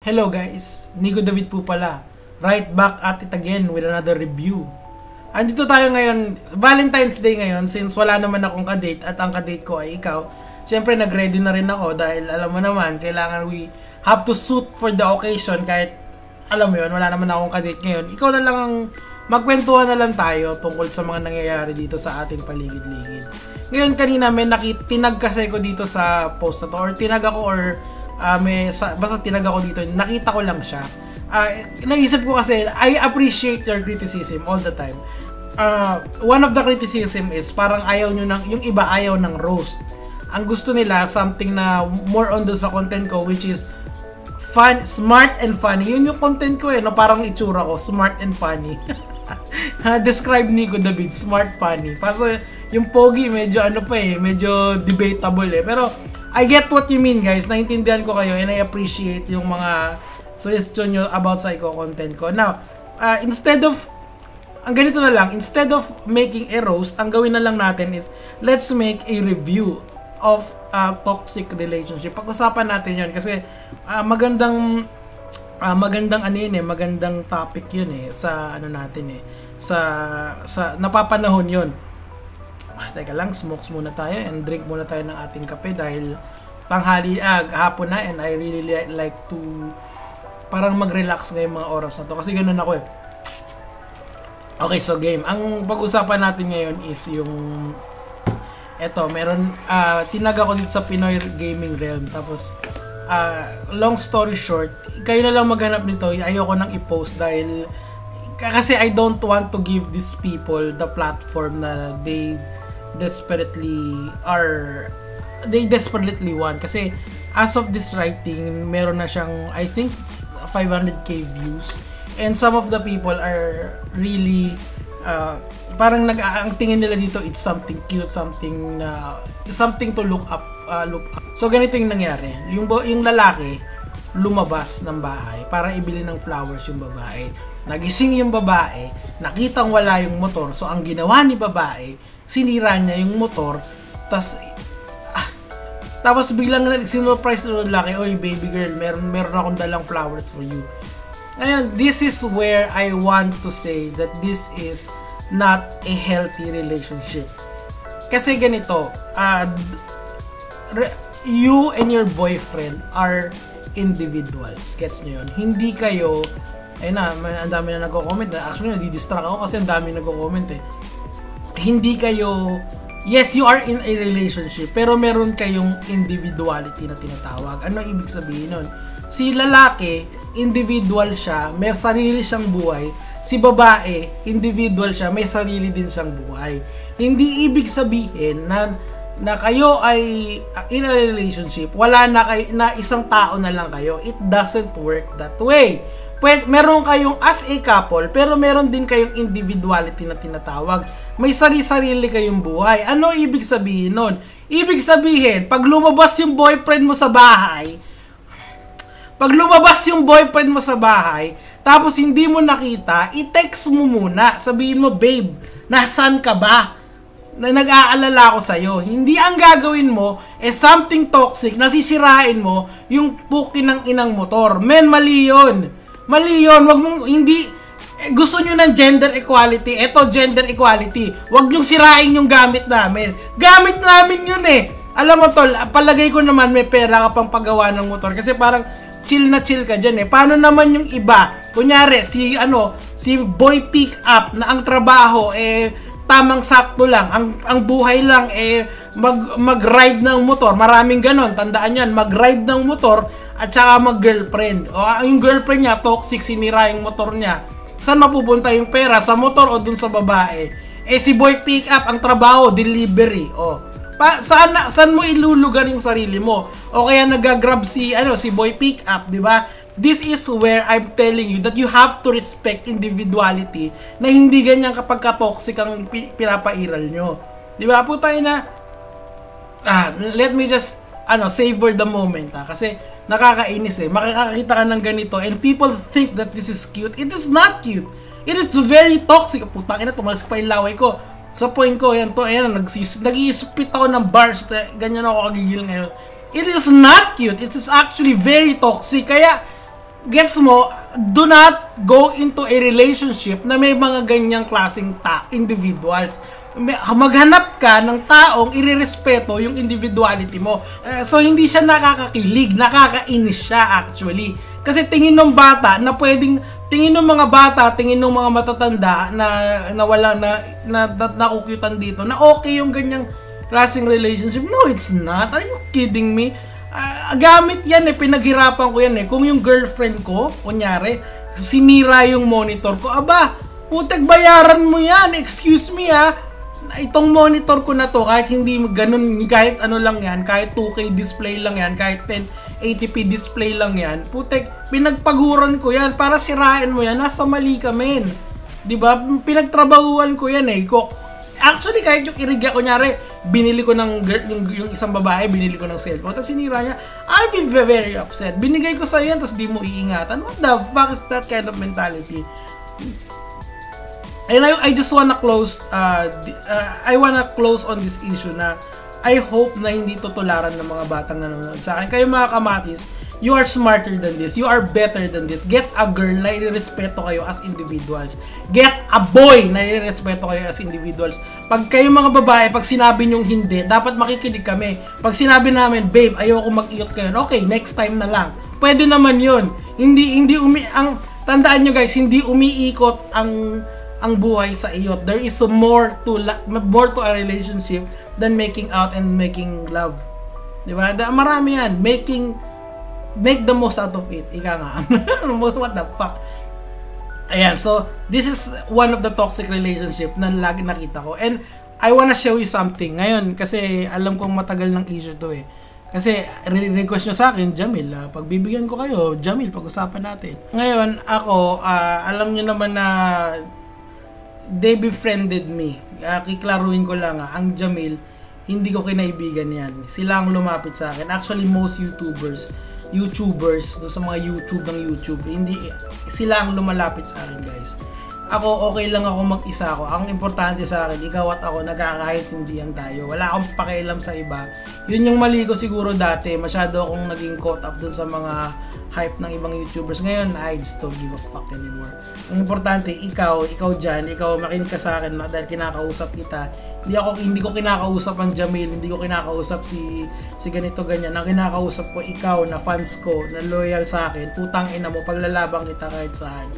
Hello guys, Nico David po pala. Right back at it again with another review. Andito tayo ngayon, Valentine's Day ngayon, since wala naman akong kadate at ang kadate ko ay ikaw. Siyempre nag-ready na rin ako dahil alam mo naman, kailangan we have to suit for the occasion kahit alam mo yun, wala naman akong kadate ngayon. Ikaw na lang ang magkwentuhan na lang tayo tungkol sa mga nangyayari dito sa ating paligid-ligid. Ngayon kanina may tinag kasi ko dito sa post na to or tinag ako or basta tinag ako dito, nakita ko lang siya. Naisip ko kasi, I appreciate your criticism all the time. One of the criticism is parang ayaw nyo ng, yung iba ayaw ng roast. Ang gusto nila, something na more on doon sa content ko, which is fun, smart and funny. Yun yung content ko no? Parang itsura ko, smart and funny. Describe Nico David, smart, funny. Paso yung pogi, medyo medyo debatable Pero, I get what you mean guys, naintindihan ko kayo and I appreciate yung mga suggestion nyo about sa content ko. Now, instead of making a roast, ang gawin na lang natin is, let's make a review of a toxic relationship. Pag-usapan natin yun kasi magandang magandang topic yun sa natin sa napapanahon yun. Teka lang, smokes muna tayo and drink muna tayo ng ating kape dahil tanghali, hapon na and I really like to parang mag-relax ngayong mga oras na to kasi ganun ako Okay, so game. Ang pag-usapan natin ngayon is yung meron tinag ako dito sa Pinoy Gaming Realm tapos long story short, kayo na lang maghanap nito. Ayoko nang i-post dahil kasi I don't want to give these people the platform na they desperately want kasi as of this writing meron na siyang I think 500k views and some of the people are really parang ang tingin nila dito it's something cute, something to look up. So ganito yung nangyari, yung lalaki lumabas ng bahay para ibili ng flowers yung babae. Nagising yung babae, nakitang wala yung motor, so ang ginawa ni babae, sinira niya yung motor, tapos biglang sinurprise ng lalaki, oy baby girl, meron akong dalang flowers for you. Ngayon, this is where I want to say that this is not a healthy relationship. Kasi ganito, you and your boyfriend are individuals. Gets nyo yun? Hindi kayo, ang dami na nagko-comment. Actually, nadidistract ako kasi ang dami nagko-comment Hindi kayo, yes, you are in a relationship, pero meron kayong individuality na tinatawag. Ano ibig sabihin nun? Si lalaki, individual siya, may sarili siyang buhay. Si babae, individual siya, may sarili din siyang buhay. Hindi ibig sabihin na kayo ay in a relationship, wala na isang tao na lang kayo. It doesn't work that way. Meron kayong as a couple, pero meron din kayong individuality na tinatawag. May sarili-sarili kayong buhay. Ano ibig sabihin nun? Ibig sabihin, pag lumabas yung boyfriend mo sa bahay, tapos hindi mo nakita, i-text mo muna. Sabihin mo, babe, nasaan ka ba? Na nag-aalala ako sa'yo. Hindi ang gagawin mo, something toxic, nasisirain mo yung puki ng inang motor. Men, mali yun. Mali yun. Wag mong, hindi, gusto nyo ng gender equality. Eto, gender equality. Wag nyo sirain yung gamit namin. Gamit namin yun Alam mo tol, palagay ko naman may pera ka pang paggawa ng motor. Kasi parang chill na chill ka dyan Paano naman yung iba? Kunyari, si boy pick up na ang trabaho, tamang sakto lang. Ang buhay lang, mag-ride ng motor. Maraming ganon. Tandaan yan, mag-ride ng motor at saka mag-girlfriend. O, yung girlfriend niya, toxic, sinira yung motor niya. Saan mapupunta yung pera? Sa motor o dun sa babae? Si boy pick up, ang trabaho, delivery. Saan mo ilulugar yung sarili mo? O kaya nagagrab si boy pick up, di ba? This is where I'm telling you that you have to respect individuality na hindi ganyan kapag ka-toxic ang pinapairal nyo. Di ba? Putay na, let me just, savor the moment kasi nakakainis makakakita ka ng ganito and people think that this is cute. It is not cute. It is very toxic. Putang ina, tumalas pa yung laway ko. Sa point ko, nag-iispit ako ng bars, ganyan ako kagigil ngayon. It is not cute. It is actually very toxic. Kaya, gets mo, do not go into a relationship na may mga ganyang klaseng individuals. Maghanap ka ng taong irerespeto yung individuality mo. So hindi siya nakakakilig, nakakainis siya actually. Kasi tingin ng bata na pwedeng, tingin ng mga bata, tingin ng mga matatanda na wala na nakukyutan dito, na okay yung ganyang klaseng relationship. No, it's not. Are you kidding me? Gamit yan pinaghirapan ko yan Kung yung girlfriend ko, kunyari, sinira yung monitor ko, aba, putek bayaran mo yan, excuse me itong monitor ko na to, kahit hindi ganun, kahit ano lang yan, kahit 2K display lang yan, kahit 1080p display lang yan, putek, pinagpaguran ko yan, para sirain mo yan, nasa mali ka men. Diba? Pinagtrabahuan ko yan Actually, kahit yung irigya, kunyari, binili ko ng yung isang babae, binili ko ng cellphone, tapos sinira niya, I'll be very upset. Binigay ko sa yan, tapos di mo iingatan. What the fuck is that kind of mentality? And I just wanna close, I wanna close on this issue na I hope na hindi tutularan ng mga batang nanonood sa akin. Kayo mga kamatis, you are smarter than this. You are better than this. Get a girl na irerespeto kayo as individuals. Get a boy na irerespeto kayo as individuals. Pag kayo mga babae, pag sinabi nyong hindi, dapat makikinig kami. Pag sinabi namin, babe, ayoko mag-iyot kayo. Okay, next time na lang. Pwede naman yun. Tandaan nyo guys, hindi umiikot ang buhay sa iyot. There is more to a relationship than making out and making love. Diba? Marami yan. Make the most out of it. Ika nga. What the fuck? Ayan, so this is one of the toxic relationship na lagi nakita ko. And I wanna show you something. Ngayon, kasi alam kong matagal ng issue to Kasi request nyo sa akin, Jamil, pagbibigyan ko kayo, Jamil, pag-usapan natin. Ngayon, ako, alam nyo naman na they befriended me. Kiklaruin ko lang ang Jamil, hindi ko kinaibigan yan. Sila ang lumapit sa akin. Actually, most YouTubers do sa mga YouTube, hindi sila ang lumalapit sa akin, guys. Ako, okay lang ako mag-isa ako. Ang importante sa akin, ikaw at ako, nagkakaintindihan tayo. Wala akong pakialam sa iba. Yun yung mali ko siguro dati. Masyado akong naging caught up dun sa mga hype ng ibang YouTubers. Ngayon, I just don't give a fuck anymore. Ang importante, ikaw dyan, ikaw makinig ka sa akin dahil kinakausap kita. Hindi ko kinakausap ang Jamil, hindi ko kinakausap si ganito ganyan. Ang kinakausap ko, ikaw na fans ko, na loyal sa akin, putang ina mo, paglalabang kita kahit saan.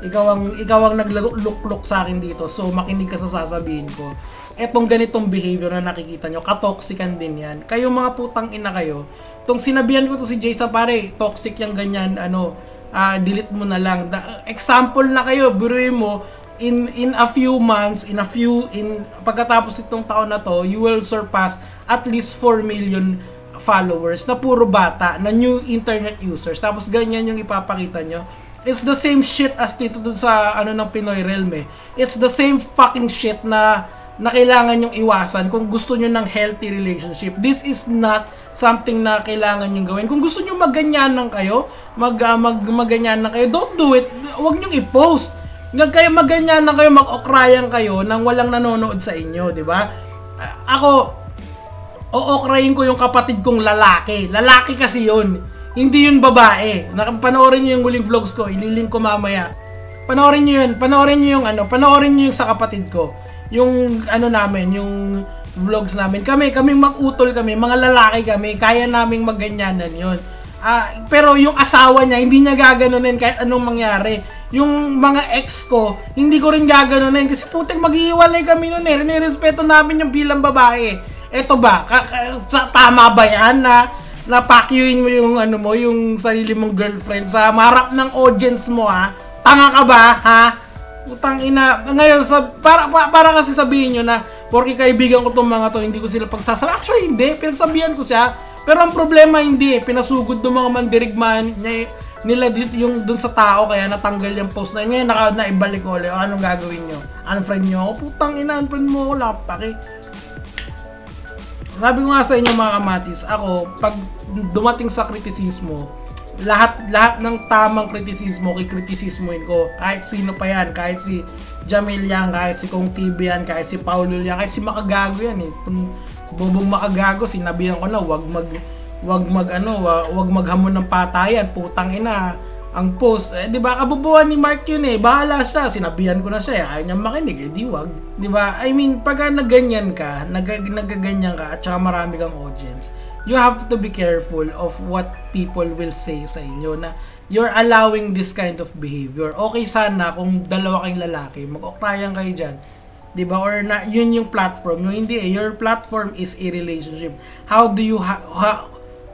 Ikaw ang naglukluk sa akin dito, so makinig ka sa sasabihin ko. Etong ganitong behavior na nakikita nyo, katoksikan din yan. Kayo mga putang ina kayo, itong sinabihan ko to si Jay sa pare, toxic yung ganyan, delete mo na lang. Example na kayo, biruin mo, in a few months, pagkatapos itong taon na to, you will surpass at least 4 million followers na puro bata, na new internet users. Tapos ganyan yung ipapakita nyo. It's the same shit as dito dun sa ng Pinoy Realm It's the same fucking shit na kailangan yung iwasan kung gusto nyo ng healthy relationship. This is not something na kailangan nyo gawin. Kung gusto nyo magganyanan kayo, magganyanan kayo, don't do it. Huwag nyo i-post. Kayo magganyanan kayo, mag-okrayan kayo nang walang nanonood sa inyo, di ba? Ako, o-okrayin ko yung kapatid kong lalaki. Lalaki kasi yun. Hindi yun babae. Panoorin nyo yung huling vlogs ko, ililink ko mamaya. Panoorin nyo yun, panoorin nyo yung sa kapatid ko. Yung namin, yung vlogs namin. Kaming mag-utol kami, mga lalaki kami, kaya naming magganyanan yun. Pero yung asawa niya, hindi niya gaganunin kahit anong mangyari. Yung mga ex ko, hindi ko rin gaganunin kasi putik maghihiwalay kami nun Nirespeto namin yung bilang babae. Eto ba, tama ba yan na pakyuin mo yung sarili mong girlfriend sa marap ng audience mo Tanga ka ba Utang ina. Ngayon para kasi sabihin nyo na porque kaibigan ko tong mga to, hindi ko sila pagsasabi. Actually hindi, pinagsabihan ko siya. Pero ang problema hindi pinasugod ng mga mandirigman nila yung dun sa tao kaya natanggal yung post na ngayon naibalik ko ulit. Anong gagawin nyo? Unfriend nyo ako? Putang ina, unfriend mo ako, lapaki. Sabi ko nga sa inyo mga kamatis, ako, pag dumating sa kritisismo, lahat ng tamang kritisismo, kikritisismoin ko. Kahit sino pa yan, kahit si Jamil yan, kahit si Kong TV yan, kahit si Paulo yan, kahit si Makagago yan Bobong Makagago, sinabihan ko na, wag maghamon ng patayan, putang ina. ang post, di ba, kabubuan ni Mark yun bahala siya, sinabihan ko na siya, ayaw niyang makinig, di wag, di ba? I mean, pag nagganyan ka, nagaganyan ka, at saka marami kang audience, you have to be careful of what people will say sa inyo, na you're allowing this kind of behavior. Okay sana kung dalawa kayong lalaki, mag-okrayan kayo dyan, di ba? Or na, yun yung platform, yung hindi your platform is a relationship. How do you,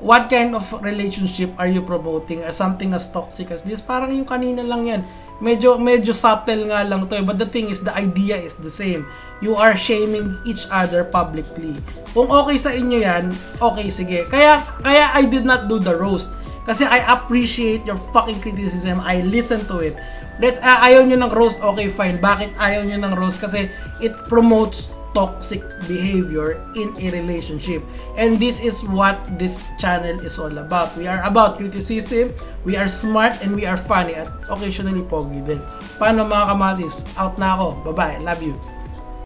what kind of relationship are you promoting as something as toxic as this? Parang yung kanina lang yan. Medyo subtle nga lang to but the thing is, the idea is the same. You are shaming each other publicly. Kung okay sa inyo yan, okay, sige. Kaya I did not do the roast. Kasi I appreciate your fucking criticism. I listen to it. Ayaw nyo ng roast, okay, fine. Bakit ayaw nyo ng roast? Kasi it promotes toxic behavior in a relationship, and this is what this channel is all about. We are about criticism, we are smart, and we are funny, at occasionally pogi din. Paano mga kamatis? Out na ako. Bye bye, love you.